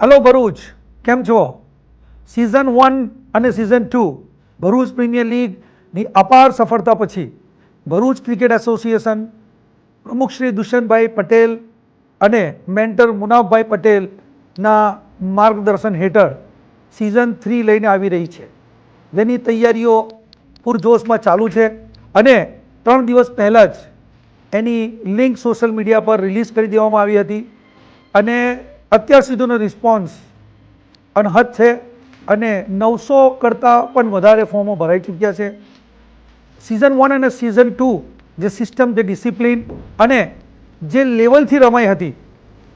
Hello Bharuch, કેમ છો? Season 1 અને સિઝન 2 ભરૂચ પ્રીમિયર લીગની અપાર સફળતા પછી ભરૂચ ક્રિકેટ એસોસિએશન પ્રમુખ શ્રી દુષ્યંતભાઈ પટેલ અને મેન્ટર મુનાફભાઈ પટેલના માર્ગદર્શન હેઠળ સિઝન 3 લઈને આવી રહી છે, જેની તૈયારીઓ પૂરજોશમાં ચાલુ છે અને 3 દિવસ પહેલાં જ એની લિંક સોશિયલ મીડિયા પર રિલીઝ કરી દેવામાં આવી હતી અને અત્યાર સુધીનો રિસ્પોન્સ અનહદ છે અને 900 કરતાં પણ વધારે ફોર્મો ભરાઈ ચૂક્યા છે. સિઝન 1 અને સિઝન 2 જે સિસ્ટમ, જે ડિસિપ્લિન અને જે લેવલથી રમાઈ હતી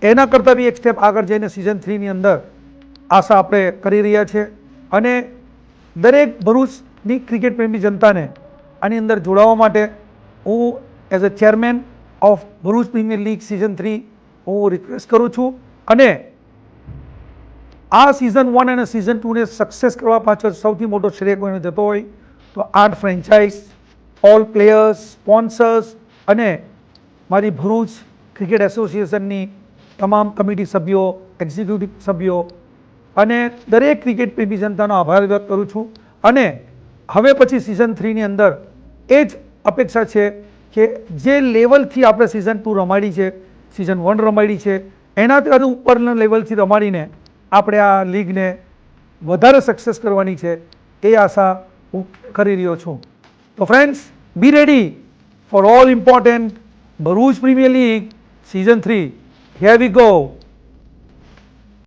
એના કરતાં બી એક સ્ટેપ આગળ જઈને સિઝન 3ની અંદર આશા આપણે કરી રહ્યા છીએ અને દરેક ભરૂચની ક્રિકેટ પ્રેમી જનતાને આની અંદર જોડાવા માટે હું as a chairman of Bharuch premier league season 3 હું રિક્વેસ્ટ કરું છું અને આ સિઝન 1 અને સિઝન 2ને સક્સેસ કરવા પાછળ સૌથી મોટો શ્રેય કોઈને જતો હોય તો 8 ફ્રેન્ચાઇઝ, ઓલ પ્લેયર્સ, સ્પોન્સર્સ અને મારી ભરૂચ ક્રિકેટ એસોસિએશનની તમામ કમિટી સભ્યો, એક્ઝિક્યુટિવ સભ્યો અને દરેક ક્રિકેટ પ્રેમી જનતાનો આભાર વ્યક્ત કરું છું. અને હવે પછી સિઝન 3ની અંદર એ જ અપેક્ષા છે કે જે લેવલથી આપણે સિઝન 2 રમાડી છે, સિઝન 1 રમાડી છે, એનાથી હજુ ઉપરના લેવલથી રમાડીને આપણે આ લીગને વધારે સક્સેસ કરવાની છે એ આશા હું કરી રહ્યો છું. તો friends, be ready for all important Bharuch premier league season 3. Here we go.